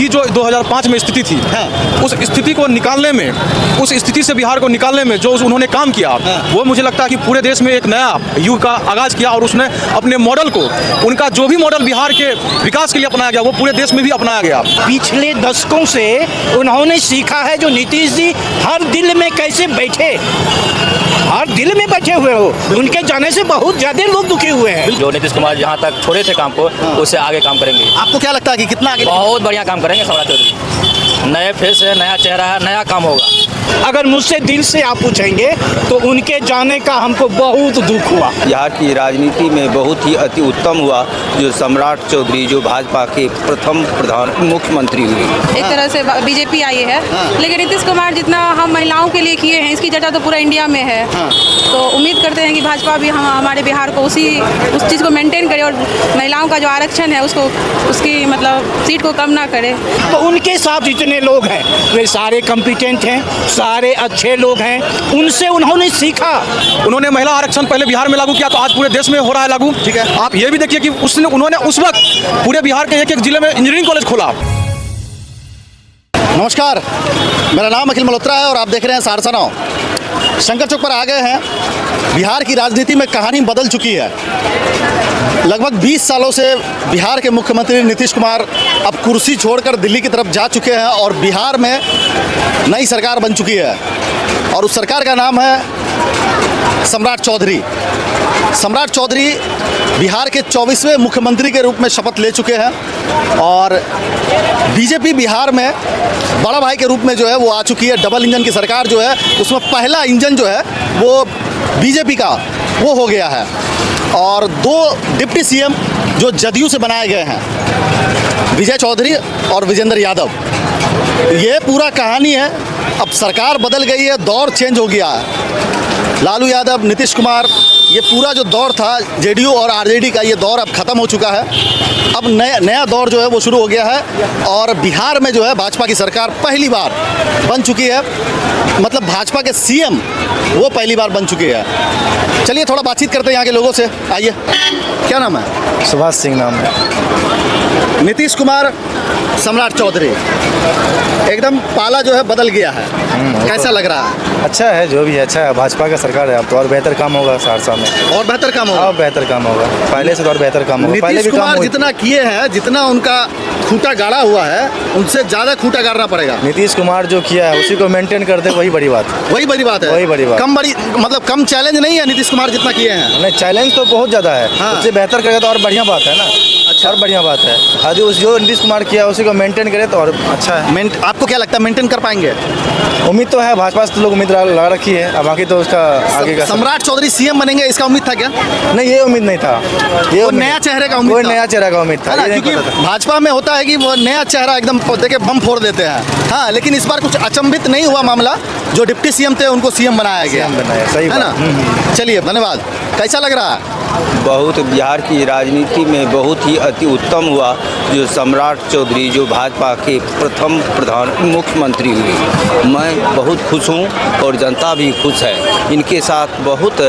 की जो 2005 में स्थिति थी, उस स्थिति को निकालने में, उस स्थिति से बिहार को निकालने में जो उन्होंने काम किया, वो मुझे लगता है कि पूरे देश में एक नया युग का आगाज़ किया। और उसने अपने मॉडल को, उनका जो भी मॉडल बिहार के विकास के लिए अपनाया गया, वो पूरे देश में भी अपनाया गया। पिछले दशकों से उन्होंने सीखा है जो नीतीश जी हर दिल में कैसे बैठे, हर दिल में बैठे हुए हो। उनके जाने से बहुत ज्यादा लोग दुखी हुए हैं। जो नीतीश कुमार जहाँ तक छोड़े थे काम को, उससे आगे काम करेंगे। आपको क्या लगता है कि कितना आगे? बहुत बढ़िया काम करेंगे सम्राट चौधरी। नए फेस है, नया चेहरा है, नया काम होगा। अगर मुझसे दिल से आप पूछेंगे तो उनके जाने का हमको बहुत दुख हुआ। बिहार की राजनीति में बहुत ही अति उत्तम हुआ जो सम्राट चौधरी जो भाजपा के प्रथम प्रधान मुख्यमंत्री हुए। एक तरह से बीजेपी आई है, लेकिन नीतीश कुमार जितना हम महिलाओं के लिए किए हैं, इसकी चर्चा तो पूरा इंडिया में है। तो उम्मीद करते हैं कि भाजपा भी हमारे बिहार को उस चीज़ को मेंटेन करे और महिलाओं का जो आरक्षण है उसको, उसकी मतलब सीट को कम ना करे। तो उनके साथ जितने लोग हैं वे सारे कॉम्पिटेंट हैं, सारे अच्छे लोग हैं, उनसे उन्होंने सीखा। उन्होंने महिला आरक्षण पहले बिहार में लागू किया, तो आज पूरे देश में हो रहा है लागू। ठीक है, आप ये भी देखिए कि उन्होंने उस वक्त पूरे बिहार के एक जिले में इंजीनियरिंग कॉलेज खोला। नमस्कार, मेरा नाम अखिल मल्होत्रा है और आप देख रहे हैं सहरसा नाउ। शंकर चौक पर आ गए हैं। बिहार की राजनीति में कहानी बदल चुकी है। लगभग 20 सालों से बिहार के मुख्यमंत्री नीतीश कुमार अब कुर्सी छोड़कर दिल्ली की तरफ जा चुके हैं और बिहार में नई सरकार बन चुकी है और उस सरकार का नाम है सम्राट चौधरी। सम्राट चौधरी बिहार के 24वें मुख्यमंत्री के रूप में शपथ ले चुके हैं और बीजेपी बिहार में बड़ा भाई के रूप में जो है वो आ चुकी है। डबल इंजन की सरकार जो है उसमें पहला इंजन जो है वो बीजेपी का वो हो गया है और 2 डिप्टी सीएम जो जदयू से बनाए गए हैं, विजय चौधरी और विजेंद्र यादव। ये पूरा कहानी है। अब सरकार बदल गई है, दौर चेंज हो गया है। लालू यादव, नीतीश कुमार, ये पूरा जो दौर था जेडीयू और आरजेडी का, ये दौर अब ख़त्म हो चुका है। अब नया दौर जो है वो शुरू हो गया है और बिहार में जो है भाजपा की सरकार पहली बार बन चुकी है। मतलब भाजपा के सीएम वो पहली बार बन चुके हैं। चलिए थोड़ा बातचीत करते हैं यहाँ के लोगों से। आइए, क्या नाम है? सुभाष सिंह नाम है। नीतीश कुमार, सम्राट चौधरी, एकदम पाला जो है बदल गया है। कैसा लग रहा है? अच्छा है, जो भी है अच्छा है। भाजपा का सरकार है, अब तो और बेहतर काम होगा सहरसा में। और बेहतर काम होगा? और बेहतर काम होगा, पहले से तो और बेहतर काम होगा। पहले नीतीश भी कुमार काम जितना किए हैं, जितना उनका खूंटा गाड़ा हुआ है, उनसे ज़्यादा खूंटा गाड़ना पड़ेगा। नीतीश कुमार जो किया है उसी को मेंटेन करते, वही बड़ी बात है। वही बड़ी बात है। वही बड़ी बात। मतलब कम चैलेंज नहीं है नीतीश कुमार जितना किए हैं। नहीं, चैलेंज तो बहुत ज़्यादा है। हाँ। उससे बेहतर करेगा तो और बढ़िया बात है ना। अच्छा, और बढ़िया बात है। यदि उस जो नीतीश कुमार किया उसी को मेंटेन करे तो और अच्छा है। आपको क्या लगता है मेंटेन कर पाएंगे? उम्मीद तो है, भाजपा से तो लोग उम्मीद लगा रखी है। अब बाकी तो उसका आगे का सम्राट चौधरी सीएम बनेंगे, इसका उम्मीद था क्या? नहीं, ये उम्मीद नहीं था। ये नया चेहरे का उम्मीद कोई था। नया चेहरा का उम्मीद था, क्योंकि भाजपा में होता है कि वो नया चेहरा एकदम देके बम फोड़ देते हैं। हाँ, लेकिन इस बार कुछ अचंभित नहीं हुआ मामला। जो डिप्टी सीएम थे उनको सीएम बनाया गया। सही है ना? चलिए, धन्यवाद। कैसा लग रहा है? बहुत बिहार की राजनीति में बहुत ही अति उत्तम हुआ जो सम्राट चौधरी जो भाजपा के प्रथम प्रधान मुख्यमंत्री हुए। मैं बहुत खुश हूँ और जनता भी खुश है। इनके साथ बहुत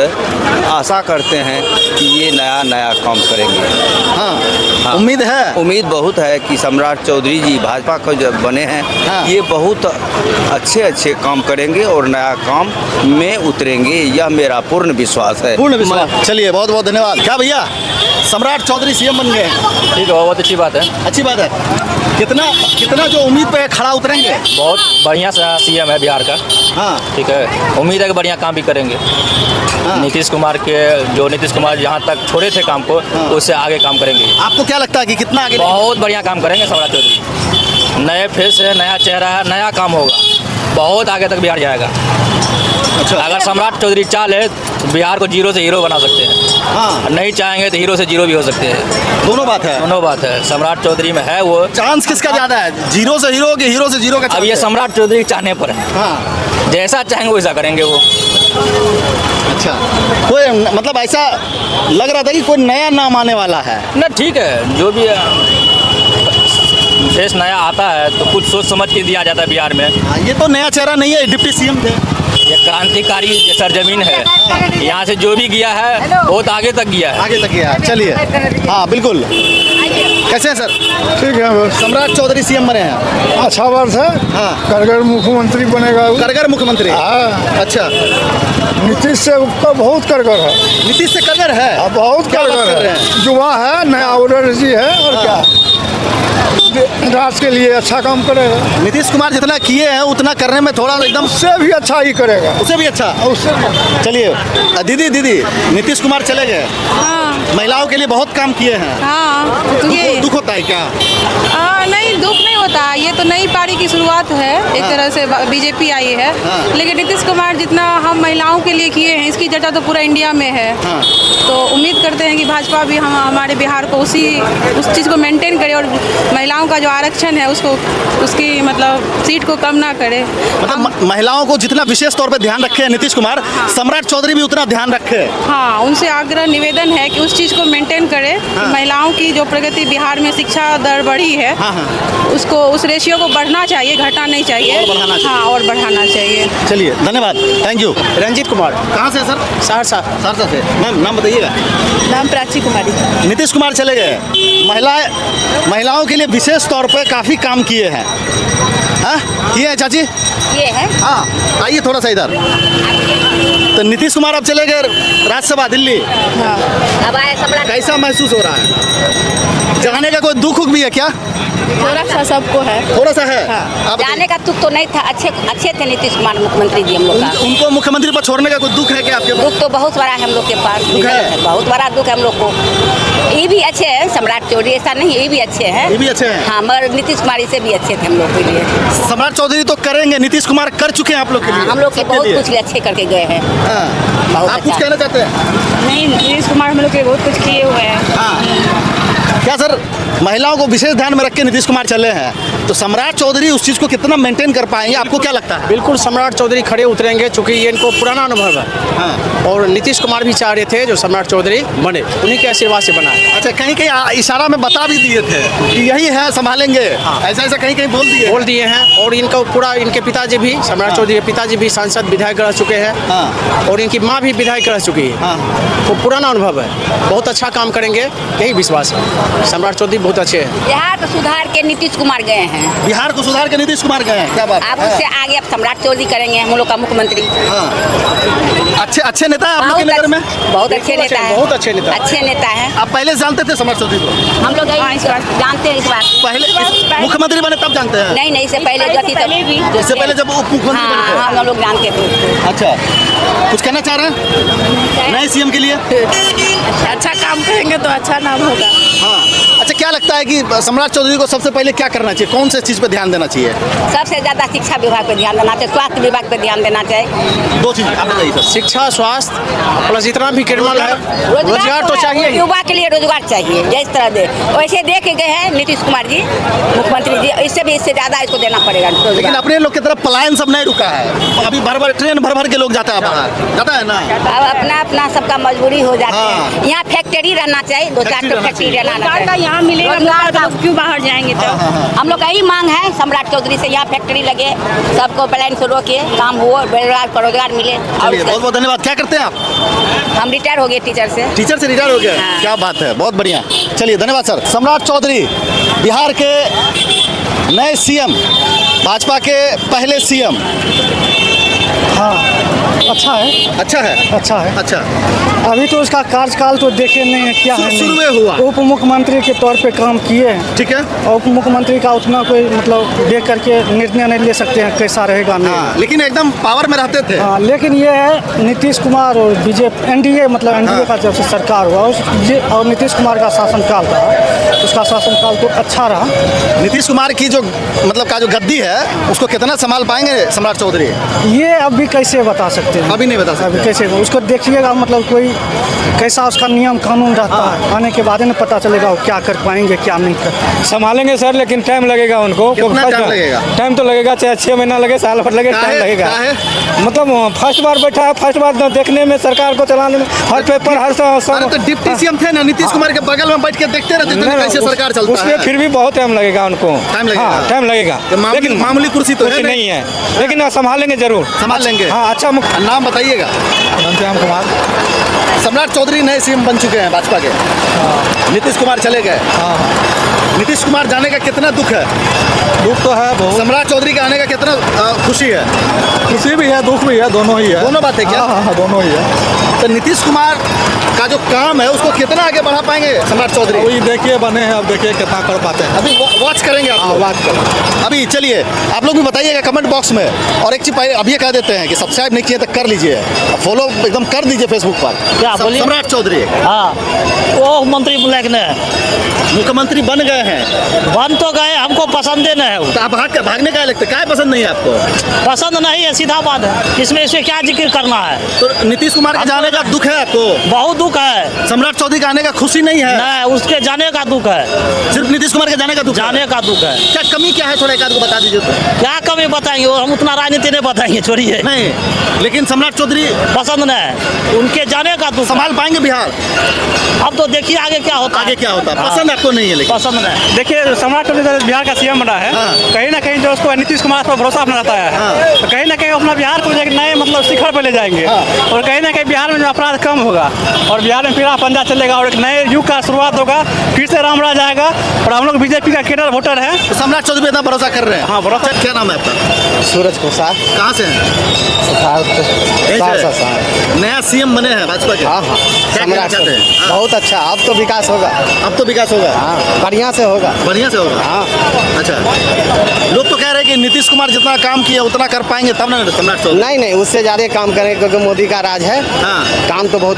आशा करते हैं कि ये नया काम करेंगे। हाँ, उम्मीद है। उम्मीद बहुत है कि सम्राट चौधरी जी भाजपा को जब बने हैं, ये बहुत अच्छे काम करेंगे और नया काम में उतरेंगे, यह मेरा पूर्ण विश्वास है। पूर्ण विश्वास। चलिए, बहुत बहुत धन्यवाद। क्या भैया, सम्राट चौधरी सीएम बन गए? ठीक है, बहुत अच्छी बात है। अच्छी बात है। कितना जो उम्मीद पे खड़ा उतरेंगे? बहुत बढ़िया सीएम है बिहार का। हाँ, ठीक है, उम्मीद है कि बढ़िया काम भी करेंगे। नीतीश कुमार जहाँ तक छोड़े थे काम को, उससे आगे काम करेंगे। आपको क्या लगता है कि कितना आगे? बहुत बढ़िया काम करेंगे सम्राट चौधरी। नए फेस है, नया चेहरा है, नया काम होगा। बहुत आगे तक बिहार जाएगा। अच्छा, अगर सम्राट चौधरी चाहे तो बिहार को जीरो से हीरो बना सकते हैं। हाँ, नहीं चाहेंगे तो हीरो से जीरो भी हो सकते हैं। दोनों बात है। दोनों बात है। सम्राट चौधरी में है वो चांस किसका ज्यादा है, जीरो से हीरो के हीरो से जीरो का? अब ये सम्राट चौधरी चाहने पर है। हाँ, जैसा चाहेंगे वैसा करेंगे वो। अच्छा, कोई मतलब ऐसा लग रहा था कि कोई नया नाम आने वाला है ना। ठीक है, जो भी फेस नया आता है तो कुछ सोच समझ के दिया जाता है बिहार में। ये तो नया चेहरा नहीं है, डिप्टी सीएम थे। ये क्रांतिकारी सरजमीन है। यहाँ से जो भी गया है बहुत आगे तक गया है। आगे तक गया है। चलिए, हाँ बिल्कुल। कैसे हैं सर? ठीक है बस सम्राट चौधरी सीएम बने हैं। अच्छा बात है। हाँ। कारगर मुख्यमंत्री बनेगा वो। कारगर मुख्यमंत्री। हाँ। अच्छा, नीतीश से उसका बहुत कारगर है। नीतीश से कारगर है। हाँ, बहुत क्या बात कारगर कर रहे है। हैं? युवा है, नया एनर्जी है और क्या राष्ट्र के लिए अच्छा काम करेगा। नीतीश कुमार जितना किए हैं उतना करने में थोड़ा एकदम उससे भी अच्छा ही करेगा। उससे भी अच्छा। उससे भी चलिए दीदी नीतीश कुमार चले गए, हाँ महिलाओं के लिए बहुत काम किए हैं। हाँ तो ये दुख होता है क्या? नहीं दुख नहीं होता, ये तो नई पारी की शुरुआत है एक तरह से बीजेपी आई है। लेकिन नीतीश कुमार जितना हम महिलाओं के लिए किए हैं इसकी चर्चा तो पूरा इंडिया में है। तो उम्मीद करते हैं कि भाजपा भी हमारे बिहार को उस चीज़ को मेंटेन करे और महिलाओं का जो आरक्षण है उसको उसकी मतलब सीट को कम ना करे। मतलब महिलाओं को जितना विशेष तौर पे ध्यान रखे हैं नीतीश कुमार, सम्राट चौधरी भी उतना ध्यान रखे। हाँ, उनसे आग्रह निवेदन है कि उस चीज़ को मेंटेन करें कि महिलाओं की जो प्रगति बिहार में शिक्षा दर बढ़ी है उसको उस रेशियो को बढ़ना चाहिए, घटना नहीं चाहिए। और बढ़ाना चाहिए। हाँ, और बढ़ाना चाहिए। चलिए धन्यवाद, थैंक यू। रंजीत कुमार, कहाँ से सर? सहरसा। सहरसा से। मैम नाम बताइएगा। नाम प्राची कुमारी। नीतीश कुमार चले गए, महिलाओं के लिए विशेष तौर पे काफ़ी काम किए हैं। हाँ किए हैं चाची? ये है। हाँ आइए थोड़ा सा इधर। तो नीतीश कुमार अब चले गए राज्यसभा दिल्ली, अब आए सम्राट। कैसा महसूस हो रहा है? जाने का कोई दुख भी है क्या? थोड़ा सा सबको है। थोड़ा सा है। आप जाने का दुख तो नहीं था, अच्छे थे नीतीश कुमार मुख्यमंत्री जी हम लोग का। उनको मुख्यमंत्री पर छोड़ने का कोई दुख है क्या आपके पास? दुख तो बहुत बड़ा है हम लोग के पास। दुख है? बहुत बड़ा दुख है हम लोग को। ये भी अच्छे हैं सम्राट चौधरी, ऐसा नहीं, ये भी अच्छे हैं। ये भी अच्छे हैं। हाँ, मगर नीतीश कुमार से भी अच्छे थे हम लोग के लिए। सम्राट चौधरी तो करेंगे, नीतीश कुमार कर चुके हैं आप लोग के लिए। हम लोग के सबके बहुत लिए। कुछ अच्छे करके गए हैं। बहुत आप कुछ अच्छा। कहना चाहते हैं? नहीं, नीतीश कुमार हम लोग के बहुत कुछ किए हुए हैं। क्या सर, महिलाओं को विशेष ध्यान में रख के नीतीश कुमार चले हैं, तो सम्राट चौधरी उस चीज़ को कितना मेंटेन कर पाएंगे, आपको क्या लगता है? बिल्कुल सम्राट चौधरी खड़े उतरेंगे, चूँकि ये इनको पुराना अनुभव है। और नीतीश कुमार भी चाह रहे थे जो सम्राट चौधरी बने, उन्हीं के आशीर्वाद से बना है। अच्छा, कहीं कहीं इशारा में बता भी दिए थे कि यही है, संभालेंगे। ऐसा ऐसा कहीं कहीं बोल दिए हैं। और इनका पूरा, इनके पिताजी भी, सम्राट चौधरी के पिताजी भी सांसद विधायक रह चुके हैं। और इनकी माँ भी विधायक रह चुकी है। तो पुराना अनुभव है, बहुत अच्छा काम करेंगे, यही विश्वास है। सम्राट चौधरी बहुत अच्छे हैं। बिहार को सुधार के नीतीश कुमार गए हैं। बिहार को सुधार के नीतीश कुमार गए हैं, क्या बात अब है? उससे आगे अब सम्राट चौधरी करेंगे हम लोग का मुख्यमंत्री। अच्छे नेता है आप लोग के नगर में? बहुत अच्छे नेता है। बहुत अच्छे नेता। अच्छे नेता है। आप पहले से जानते थे सम्राट चौधरी को? हम लोग जानते हैं इस बात। पहले मुख्यमंत्री बने तब जानते हैं? नहीं, इससे पहले जो थी तब। इससे पहले जब उप मुख्यमंत्री बने थे? हाँ, हम लोग जानते थे। अच्छा, कुछ कहना चाह रहे हैं नए सीएम के लिए? अच्छा काम करेंगे तो अच्छा नाम होगा। हाँ, अच्छा क्या लगता है कि सम्राट चौधरी को सबसे पहले क्या करना चाहिए, कौन से चीज़ पे ध्यान देना चाहिए? सबसे ज्यादा शिक्षा विभाग पे ध्यान देना चाहिए, स्वास्थ्य विभाग पे ध्यान देना चाहिए। दो चीज़ आप बताइए सर। शिक्षा, स्वास्थ्य प्लस जितना भी क्रिमिनल है, रोजगार तो चाहिए ही। युवा के लिए रोजगार चाहिए, जिस तरह दे वैसे दे के गए हैं नीतीश कुमार जी मुख्यमंत्री जी, इससे ज्यादा इसको देना पड़ेगा लेकिन रोजगार। अपने लोग की तरफ पलायन सब नहीं रुका है, अभी भर ट्रेन भर के लोग जाता है बाहर, जाता है ना? अब अपना सबका मजबूरी हो जाती है। यहाँ फैक्ट्री रहना चाहिए, 2-4 फैक्ट्री रहना चाहिए। यहाँ मिलेगा तो क्यों बाहर जाएंगे? तो हम लोग का यही मांग है सम्राट चौधरी से, यहाँ फैक्ट्री लगे, सबको पलायन से रोके, काम हो, रोजगार मिले। और बहुत बहुत धन्यवाद। क्या करते हैं आप? हम रिटायर हो गए टीचर से। टीचर से रिटायर हो गए? हाँ। क्या बात है, बहुत बढ़िया। चलिए धन्यवाद सर। सम्राट चौधरी बिहार के नए सीएम, भाजपा के पहले सीएम। हाँ, अच्छा है। अच्छा है। अच्छा है। अच्छा, अभी तो उसका कार्यकाल तो देखे नहीं है क्या है। शुरू में हुआ। उप मुख्यमंत्री के तौर पे काम किए हैं। ठीक है। और उप मुख्यमंत्री का उतना कोई मतलब देख करके निर्णय नहीं ले सकते हैं कैसा रहेगा नहीं। हाँ, लेकिन एकदम पावर में रहते थे। हाँ, लेकिन ये है नीतीश कुमार और बीजेपी एनडीए मतलब एनडीए का जब से सरकार हुआ और नीतीश कुमार का शासनकाल रहा, उसका शासनकाल तो अच्छा रहा। नीतीश कुमार की जो मतलब का जो गद्दी है उसको कितना संभाल पाएंगे सम्राट चौधरी? ये अभी कैसे बता सकते हैं? अभी नहीं बता सकते। अभी कैसे उसको देखिएगा, मतलब कोई कैसा उसका नियम कानून रहता है, आने के बाद में पता चलेगा वो क्या कर पाएंगे क्या नहीं कर। संभालेंगे सर, लेकिन टाइम लगेगा उनको। कितना टाइम लगेगा? टाइम तो लगेगा, चाहे 6 महीना लगे, साल भर लगे, टाइम लगेगा। मतलब फर्स्ट बार बैठा है, फर्स्ट बार देखने में, सरकार को चलाने में, हर पेपर हर तो डिप्टी सीएम थे ना, नीतीश कुमार के बगल में बैठ के देखते रहते थे कैसे सरकार चलता है। उसमें फिर भी बहुत टाइम लगेगा उनको। टाइम लगेगा। हाँ, टाइम लगेगा, लेकिन मामूली कुर्सी तो नहीं है, लेकिन संभालेंगे जरूर, संभाल लेंगे। हाँ, अच्छा। नाम बताइएगा। घनश्याम कुमार। सम्राट चौधरी नए सीएम बन चुके हैं भाजपा के। नीतीश कुमार चले गए। नीतीश कुमार जाने का कितना दुख है? दुख तो है बहुत, सम्राट चौधरी के आने का कितना खुशी है? खुशी भी है दुख भी है, दोनों ही है। दोनों बातें क्या? हाँ, दोनों ही है। तो नीतीश कुमार का जो काम है उसको कितना आगे बढ़ा पाएंगे सम्राट चौधरी? वही देखिए बने हैं, अब देखिए कितना कर पाते हैं। अभी वॉच करेंगे आप लोग? बात करें अभी चलिए आप लोग भी बताइएगा कमेंट बॉक्स में। और एक चीज अब ये कह देते हैं कि सब्सक्राइब नहीं किए तो कर लीजिए, फॉलो एकदम कर दीजिए फेसबुक पर। क्या बोलिए? सम्राट चौधरी हाँ, वो मंत्री बुलाने मुख्यमंत्री बन गए हैं, बन तो गए, हमको पसंद ही नहीं है वो। तो आप भागने का लगता है, क्या पसंद नहीं है आपको? पसंद नहीं है, सीधा बात है, इसमें इसे क्या जिक्र करना है। तो नीतीश कुमार के जाने का दुख है आपको? बहुत दुख है। सम्राट चौधरी के आने का खुशी नहीं है? नहीं, उसके जाने का दुख है, सिर्फ नीतीश कुमार के जाने का दुख? जाने का दुख है। क्या कमी क्या है, थोड़ा एक आध को बता दीजिए तो। क्या कमी बताएंगे, वो हम उतना राजनीति नहीं बताएंगे, छोड़िए। नहीं, लेकिन सम्राट चौधरी पसंद नहीं, उनके जाने का दुख। संभाल पाएंगे बिहार? अब तो देखिए आगे क्या होता है। आगे क्या होता है? पसंद आपको नहीं है लेकिन? पसंद नहीं। देखिए सम्राट चौधरी बिहार का सीएम बना है, कहीं ना कहीं जो उसको नीतीश कुमार पर भरोसा अपना रहता है, तो कहीं ना कहीं अपना बिहार को एक नए मतलब शिखर पर ले जाएंगे, और कहीं ना कहीं बिहार में जो अपराध कम होगा और बिहार में फिर पंजा चलेगा और एक नए युग का शुरुआत होगा, फिर से राम राज आएगा। और हम लोग बीजेपी का केडर वोटर है, तो सम्राट चौधरी पे इतना भरोसा कर रहे हैं? हाँ, भरोसा। क्या नाम है आपका? सूरज कोसा, कहाँ से हैं? नया सीएम बने हैं भाजपा के? हाँ हाँ, क्या कहना चाहते हैं? बहुत अच्छा, अब तो विकास होगा। अब तो विकास होगा? हाँ, बढ़िया से होगा। बढ़िया से होगा? हाँ। अच्छा, लोग तो कह रहे हैं कि नीतीश कुमार जितना काम किया उतना कर पाएंगे तब ना सम्राट चौधरी? नहीं नहीं, उससे ज़्यादा काम करेंगे क्योंकि मोदी का राज है। हाँ। काम तो बहुत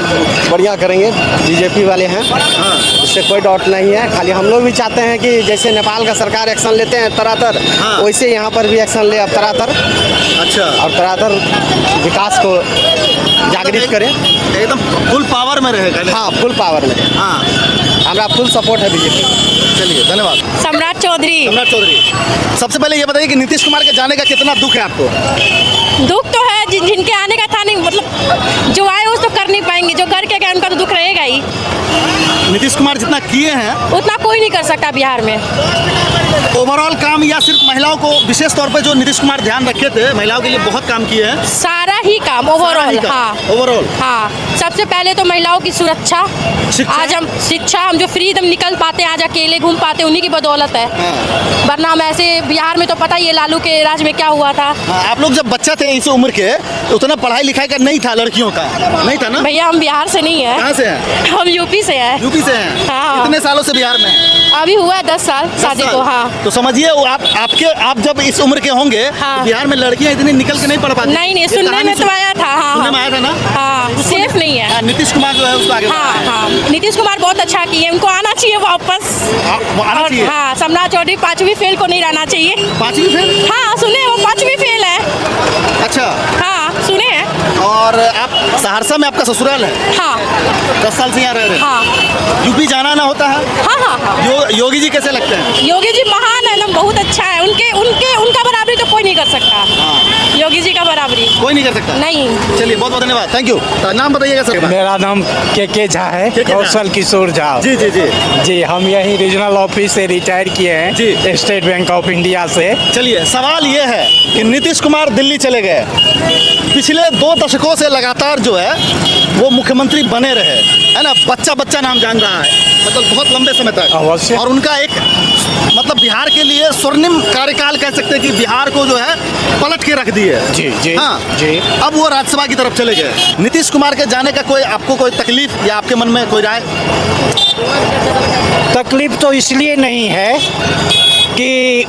बढ़िया करेंगे, बीजेपी वाले हैं, हाँ। इससे कोई डाउट नहीं है। खाली हम लोग भी चाहते हैं कि जैसे नेपाल का सरकार एक्शन लेते हैं तरातर, हाँ। वैसे यहाँ पर भी एक्शन ले अब तरातर, अच्छा, और तरातर विकास को जागृत करें। एकदम फुल पावर में रहेगा? हाँ, फुल पावर में। हाँ, हमारा फुल सपोर्ट है बीजेपी। चलिए धन्यवाद। सम्राट चौधरी। सम्राट चौधरी, सबसे पहले ये बताइए कि नीतीश कुमार के जाने का कितना दुख है आपको? दुख तो है, जिनके आने का था नहीं, मतलब जो आए वो तो कर नहीं पाएंगे, जो कर के गए उनका तो दुख रहेगा ही। नीतीश कुमार जितना किए हैं उतना कोई नहीं कर सकता बिहार में। ओवरऑल काम, या सिर्फ महिलाओं को विशेष तौर पे जो नीतीश कुमार ध्यान रखे थे, महिलाओं के लिए बहुत काम किए हैं? सारा ही काम ओवरऑल। हाँ, ओवरऑल। हाँ, सबसे पहले तो महिलाओं की सुरक्षा, आज हम शिक्षा, हम जो फ्री एकदम निकल पाते हैं, आज अकेले घूम पाते हैं, उन्हीं की बदौलत है। वरना हम ऐसे बिहार में तो पता ही है लालू के राज में क्या हुआ था। आप लोग जब बच्चा थे इस उम्र के, उतना पढ़ाई लिखाई का नहीं था, लड़कियों का नहीं था ना? भैया हम बिहार से नहीं है। कहाँ से हैं? हम यूपी से है। यूपी से हैं? हाँ। कितने सालों से बिहार में हैं? अभी हुआ है 10 साल शादी को। हाँ, तो समझिए आप जब इस उम्र के होंगे, हाँ। तो बिहार में लड़कियां इतनी निकल के नहीं पढ़ पाती? नहीं, सुनने में तो आया था। हाँ, सुनने में आया था ना? हाँ, सेफ नहीं है। नीतीश कुमार जो है उसको आगे हाँ हाँ, नीतीश कुमार बहुत अच्छा किए, उनको आना चाहिए वापस। वो आना और चाहिए? हाँ, सम्राट चौधरी 5वीं फेल को नहीं रहना चाहिए। 5वीं फेल? हाँ, सुने वो 5वीं फेल है। अच्छा, हाँ, सुने हैं। और आप सहरसा में आपका ससुराल है? हाँ। 10 साल से यहाँ रह रहे हैं? हाँ। यूपी जाना ना होता है? हाँ हाँ हाँ। योगी जी कैसे लगते हैं? योगी जी महान है ना, बहुत अच्छा है। उनका बराबरी तो कोई नहीं कर सकता। योगी जी का बराबरी कोई नहीं कर सकता? नहीं। चलिए बहुत बहुत धन्यवाद, थैंक यू। नाम बताइएगा सर? मेरा नाम के झा है, कौशल किशोर झा। जी जी जी जी, हम यही रीजनल ऑफिस से रिटायर किए हैं जी, स्टेट बैंक ऑफ इंडिया से। चलिए, सवाल ये है कि नीतीश कुमार दिल्ली चले गए, पिछले 2 दशकों से लगातार जो है वो मुख्यमंत्री बने रहे, है ना? बच्चा नाम जान रहा है, मतलब बहुत लंबे समय तक। अवश्य। और उनका एक मतलब बिहार के लिए स्वर्णिम कार्यकाल कह सकते हैं कि बिहार को जो है पलट के रख दिए। जी जी हाँ जी। अब वो राज्यसभा की तरफ चले गए। नीतीश कुमार के जाने का आपको कोई तकलीफ या आपके मन में कोई राय? तकलीफ तो इसलिए नहीं है कि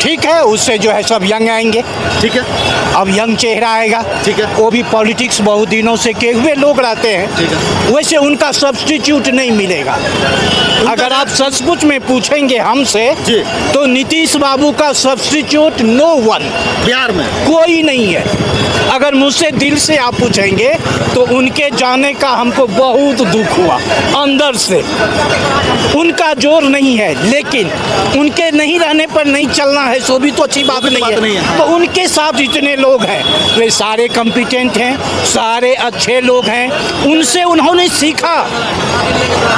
ठीक है, उससे जो है सब यंग आएंगे। ठीक है, अब यंग चेहरा आएगा। ठीक है, वो भी पॉलिटिक्स बहुत दिनों से किए हुए लोग रहते हैं। ठीक है, वैसे उनका सब्स्टिट्यूट नहीं मिलेगा। अगर आप सचमुच में पूछेंगे हमसे जी, तो नीतीश बाबू का सब्स्टिट्यूट नो वन बिहार में कोई नहीं है। अगर मुझसे दिल से आप पूछेंगे तो उनके जाने का हमको बहुत दुख हुआ अंदर से। उनका जोर नहीं है, लेकिन उनके नहीं रहने पर नहीं चलना है, सो भी तो अच्छी बात नहीं है। तो उनके साथ जितने लोग हैं वे सारे कॉम्पिटेंट हैं, सारे अच्छे लोग हैं। उनसे उन्होंने सीखा,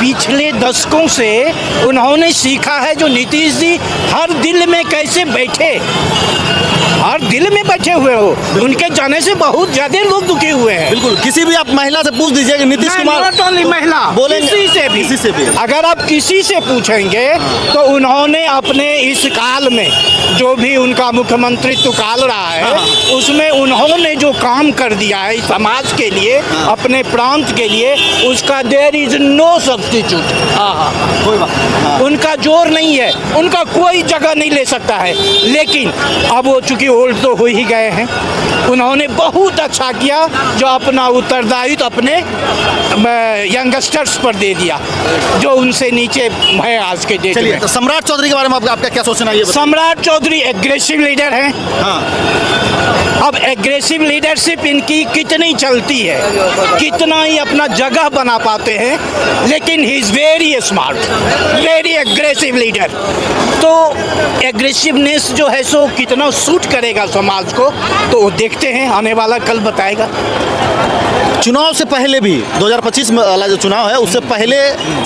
पिछले दशकों से उन्होंने सीखा है जो नीतीश जी हर दिल में कैसे बैठे। हर दिल में बैठे हुए हो। उनके जाने से बहुत ज्यादा लोग दुखी हुए हैं। बिल्कुल, किसी भी आप महिला से पूछ दीजिए कि नीतीश कुमार नॉट ओनली महिला, बोलेंगे, किसी से भी अगर आप किसी से पूछेंगे तो उन्होंने अपने इस काल में जो भी उनका मुख्यमंत्रित्व काल रहा है उसमें उन्होंने जो काम कर दिया है समाज के लिए, अपने प्रांत के लिए, उसका देयर इज नो सब्स्टिट्यूट। कोई बात, उनका जोर नहीं है, उनका कोई जगह नहीं ले सकता है। लेकिन अब वो चूंकि ओल्ड तो हो ही गए हैं, उन्होंने बहुत अच्छा किया जो अपना उत्तरदायित्व अपने यंगस्टर्स पर दे दिया जो उनसे नीचे है आज के डेट चलिए, में। तो सम्राट चौधरी के बारे में आपका क्या सोचना है ये बताइए? सम्राट चौधरी एग्रेसिव लीडर हैं। अब एग्रेसिव लीडरशिप इनकी कितनी चलती है, कितना ही अपना जगह बना पाते हैं, लेकिन he is very smart, very aggressive leader. तो एग्रेसिवनेस जो है सो कितना सूट करेगा समाज को, तो वो देखते हैं, आने वाला कल बताएगा। चुनाव से पहले भी 2025 में वाला जो चुनाव है उससे पहले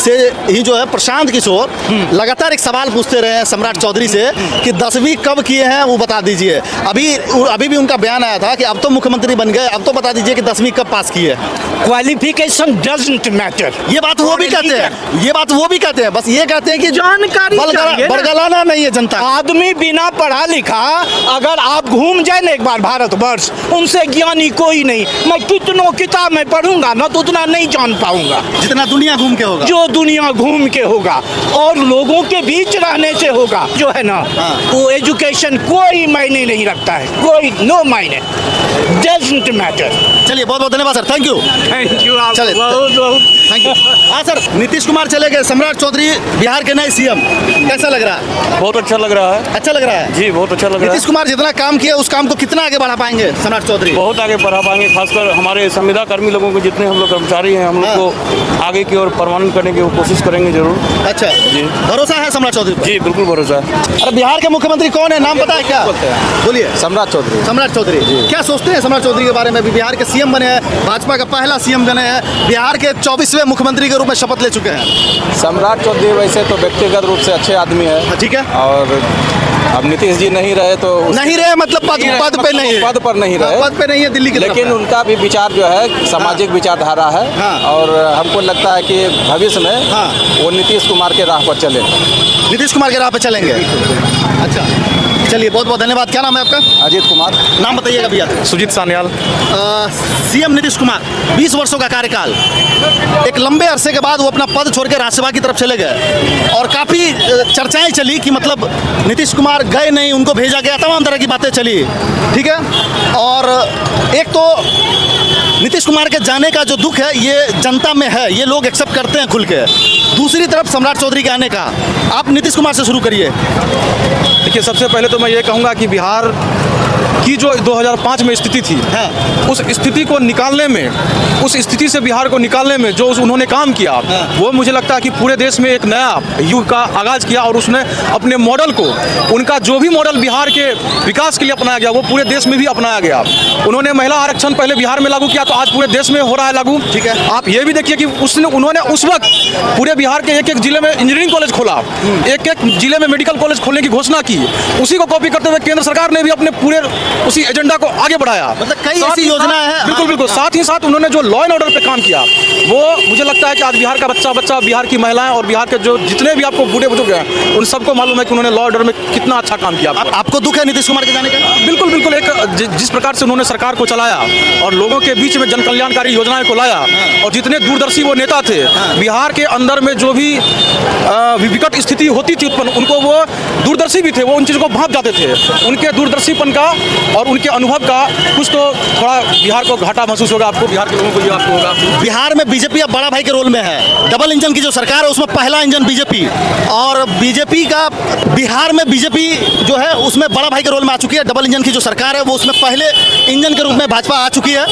से ही जो है प्रशांत किशोर लगातार एक सवाल पूछते रहे हैं सम्राट चौधरी से कि 10वीं कब किए हैं वो बता दीजिए। अभी भी उनका बयान आया था कि अब तो मुख्यमंत्री बन गए, अब तो बता दीजिए कि 10वीं कब पास की है। क्वालिफिकेशन डजंट मैटर, ये बात वो भी कहते हैं, ये बात वो भी कहते हैं, बस ये कहते हैं कि जानकारी चाहिए ना। बरगलाना नहीं है जनता। आदमी बिना पढ़ा लिखा अगर आप घूम जाए ना एक बार भारतवर्ष, उनसे ज्ञानी कोई नहीं। मैं कितनों किताब में पढ़ूंगा ना तो उतना नहीं जान पाऊंगा जितना दुनिया घूम के होगा, जो दुनिया घूम के होगा और लोगों के बीच रहने से होगा जो है ना। वो एजुकेशन कोई मायने नहीं रखता है, कोई नो मायने, डजंट मैटर। चलिए, बहुत बहुत धन्यवाद sir, thank you. Thank you, चलिए, बहुत थैंक यू। हाँ सर, नीतीश कुमार चले गए, सम्राट चौधरी बिहार के नए सीएम, कैसा लग रहा है? बहुत अच्छा लग रहा है। अच्छा लग रहा है जी, बहुत अच्छा लग रहा नीतीश कुमार जितना काम किया उस काम को कितना आगे बढ़ा पाएंगे सम्राट चौधरी? बहुत आगे बढ़ा पाएंगे, खासकर हमारे संविदा कर्मी लोगों को, जितने हम लोग कर्मचारी हैं, हम लोग को आगे की ओर परमानेंट करने की कोशिश करेंगे जरूर। अच्छा जी, भरोसा है सम्राट चौधरी पर? जी बिल्कुल भरोसा है। अरे बिहार के मुख्यमंत्री कौन है, नाम पता है क्या? बोलिए। सम्राट चौधरी। सम्राट चौधरी, क्या सोचते हैं सम्राट चौधरी के बारे में? अभी बिहार के सीएम बने हैं, भाजपा का पहला सीएम बने हैं, बिहार के 24वें मुख्यमंत्री के रूप में शपथ ले चुके हैं। सम्राट चौधरी वैसे तो व्यक्तिगत रूप से अच्छे आदमी है, ठीक है, और अब नीतीश जी नहीं रहे तो नहीं रहे मतलब पद पे नहीं है, पद पर नहीं रहे, पद पे नहीं है दिल्ली के, लेकिन उनका भी विचार जो है सामाजिक विचारधारा है। और हमको लगता है कि भविष्य में वो नीतीश कुमार के राह पर चले, नीतीश कुमार के राह पे चलेंगे। अच्छा, चलिए, बहुत बहुत धन्यवाद। क्या नाम है आपका? अजीत कुमार। नाम बताइएगा भैया। सुजीत सान्याल। सीएम नीतीश कुमार, 20 वर्षों का कार्यकाल, एक लंबे अरसे के बाद वो अपना पद छोड़ के राज्यसभा की तरफ चले गए और काफ़ी चर्चाएं चली कि मतलब नीतीश कुमार गए नहीं, उनको भेजा गया, तमाम तरह की बातें चली, ठीक है। और एक तो नीतीश कुमार के जाने का जो दुख है ये जनता में है, ये लोग एक्सेप्ट करते हैं खुल के। दूसरी तरफ सम्राट चौधरी के आने का, आप नीतीश कुमार से शुरू करिए। देखिए, सबसे पहले तो मैं ये कहूँगा कि बिहार की जो 2005 में स्थिति थी, उस स्थिति को निकालने में, उस स्थिति से बिहार को निकालने में जो उन्होंने काम किया, वो मुझे लगता है कि पूरे देश में एक नया युग का आगाज़ किया। और उसने अपने मॉडल को, उनका जो भी मॉडल बिहार के विकास के लिए अपनाया गया वो पूरे देश में भी अपनाया गया। उन्होंने महिला आरक्षण पहले बिहार में लागू किया तो आज पूरे देश में हो रहा है लागू, ठीक है। आप ये भी देखिए कि उन्होंने उस वक्त पूरे बिहार के एक एक जिले में इंजीनियरिंग कॉलेज खोला, एक एक जिले में मेडिकल कॉलेज खोलने की घोषणा की। उसी को कॉपी करते हुए केंद्र सरकार ने भी अपने पूरे उसी एजेंडा को आगे बढ़ाया। मतलब कई ऐसी योजनाएं हैं। बिल्कुल बिल्कुल। साथ ही साथ उन्होंने जो लॉ एंड ऑर्डर पे काम किया, वो मुझे लगता है कि आज बिहार का बच्चा, बिहार की महिलाएं और बिहार के जो जितने भी आपको बूढ़े बुजुर्ग हैं, उन सबको मालूम है कि उन्होंने लॉ ऑर्डर में कितना अच्छा काम किया। आपको दुख है नीतीश कुमार के जाने का? बिल्कुल बिल्कुल। एक जिस प्रकार से उन्होंने सरकार को चलाया और लोगों के बीच में जन कल्याणकारी योजनाएं को लाया, और जितने दूरदर्शी वो नेता थे, बिहार के अंदर में जो भी विकट स्थिति होती थी उत्पन्न, उनको वो दूरदर्शी भी थे, वो उन चीज़ों को भाप जाते थे। उनके दूरदर्शीपन का और उनके अनुभव का कुछ तो थोड़ा बिहार को घाटा महसूस होगा, आपको, बिहार के लोगों को ये आपको होगा। बिहार में बीजेपी अब बड़ा भाई के रोल में है, डबल इंजन की जो सरकार है उसमें पहला इंजन बीजेपी, और बीजेपी का बिहार में बीजेपी जो है उसमें बड़ा भाई के रोल में आ चुकी है। डबल इंजन की जो सरकार है वो उसमें पहले इंजन के रूप में भाजपा आ चुकी है।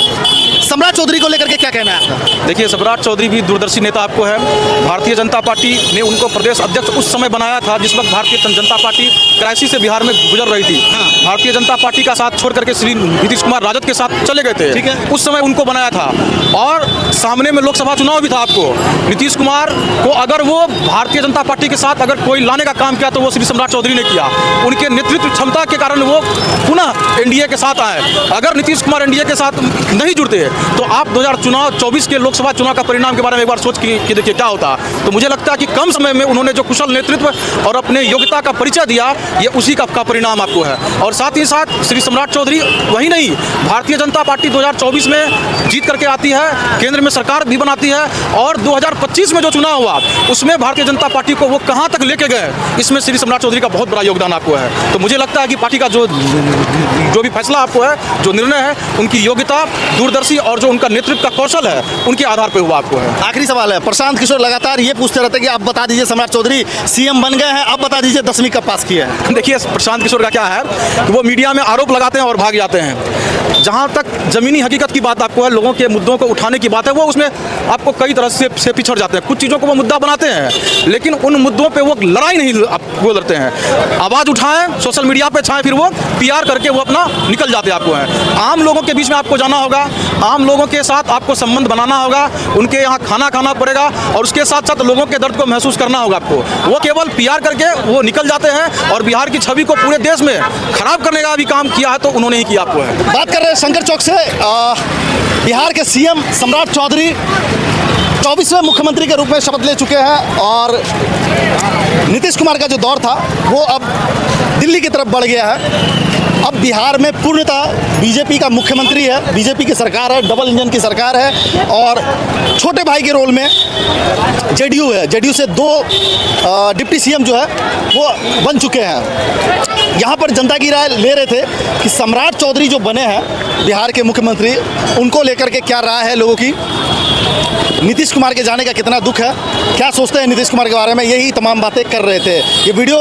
सम्राट चौधरी को लेकर के क्या कहना है आपका? देखिए, सम्राट चौधरी भी दूरदर्शी नेता आपको है। भारतीय जनता पार्टी ने उनको प्रदेश अध्यक्ष उस समय बनाया था जिस वक्त भारतीय जनता पार्टी क्राइसिस से बिहार में गुजर रही थी, भारतीय जनता पार्टी का साथ छोड़ करके श्री नीतीश कुमार राजद के साथ चले गए थे। ठीक है। उस समय उनको बनाया था और सामने में लोकसभा चुनाव भी था। आपको नीतीश कुमार को अगर वो भारतीय जनता पार्टी के साथ अगर कोई लाने का काम किया तो वो श्री सम्राट चौधरी ने किया। उनके नेतृत्व क्षमता के कारण वो पुनः एनडीए के साथ आए। अगर नीतीश कुमार एनडीए के साथ नहीं जुड़ते तो आप 2024 के लोकसभा चुनाव का परिणाम के बारे में एक बार सोच के देखिए क्या होता। तो मुझे लगता है कि कम समय में उन्होंने जो कुशल नेतृत्व और अपने योग्यता का परिचय दिया, ये उसी का परिणाम आपको है। और साथ ही साथ श्री सम्राट चौधरी वही नहीं, भारतीय जनता पार्टी 2024 में जीत करके आती है, केंद्र में सरकार भी बनाती है और 2025 में जो चुनाव हुआ उसमें भारतीय जनता पार्टी को वो कहां तक लेके गए, इसमें श्री सम्राट चौधरी का बहुत बड़ा योगदान आपको है। तो मुझे लगता है कि पार्टी का जो भी फैसला आपको है, जो निर्णय है, उनकी योग्यता, दूरदर्शी और जो उनका नेतृत्व का कौशल है, उनके आधार पर हुआ आपको है। आखिरी सवाल है, प्रशांत किशोर लगातार ये पूछते रहते हैं कि आप बता दीजिए सम्राट चौधरी सीएम बन गए हैं, आप बता दीजिए 10वीं कब पास किया है। देखिए प्रशांत किशोर का क्या है कि वो मीडिया में आरोप लगाते हैं और भाग जाते हैं। जहां तक जमीनी हकीकत की बात आपको है, लोगों के मुद्दों को उठाने की बात है, वो उसमें आपको कई तरह से पिछड़ जाते हैं। कुछ चीज़ों को वो मुद्दा बनाते हैं लेकिन उन मुद्दों पे वो लड़ाई नहीं वो लड़ते हैं। आवाज़ उठाएं, सोशल मीडिया पे छाएं, फिर वो पीआर करके वो अपना निकल जाते हैं आपको है। आम लोगों के बीच में आपको जाना होगा, आम लोगों के साथ आपको संबंध बनाना होगा, उनके यहाँ खाना पड़ेगा और उसके साथ साथ लोगों के दर्द को महसूस करना होगा आपको। वो केवल पीआर करके वो निकल जाते हैं और बिहार की छवि को पूरे देश में खराब करने का भी काम किया है तो उन्होंने ही किया आपको है। बात कर रहे हैं शंकर चौक से। बिहार के सीएम सम्राट चौधरी 24वें मुख्यमंत्री के रूप में शपथ ले चुके हैं और नीतीश कुमार का जो दौर था वो अब दिल्ली की तरफ बढ़ गया है। अब बिहार में पूर्णतः बीजेपी का मुख्यमंत्री है, बीजेपी की सरकार है, डबल इंजन की सरकार है और छोटे भाई के रोल में जेडीयू है। जेडीयू से 2 डिप्टी सीएम जो है वो बन चुके हैं। यहाँ पर जनता की राय ले रहे थे कि सम्राट चौधरी जो बने हैं बिहार के मुख्यमंत्री, उनको लेकर के क्या राय है लोगों की, नीतीश कुमार के जाने का कितना दुख है, क्या सोचते हैं नीतीश कुमार के बारे में, यही तमाम बातें कर रहे थे। ये वीडियो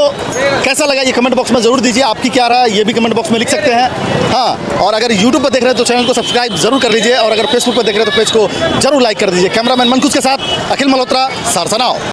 कैसा लगा ये कमेंट बॉक्स में ज़रूर दीजिए, आपकी क्या राय है ये भी कमेंट बॉक्स में लिख सकते हैं। हाँ, और अगर यूट्यूब पर देख रहे हैं तो चैनल को सब्सक्राइब जरूर कर लीजिए और अगर फेसबुक पर देख रहे हैं तो पेज को जरूर लाइक कर दीजिए। कैमरामैन मनकुश के साथ अखिल मल्होत्रा, सारसनाओ।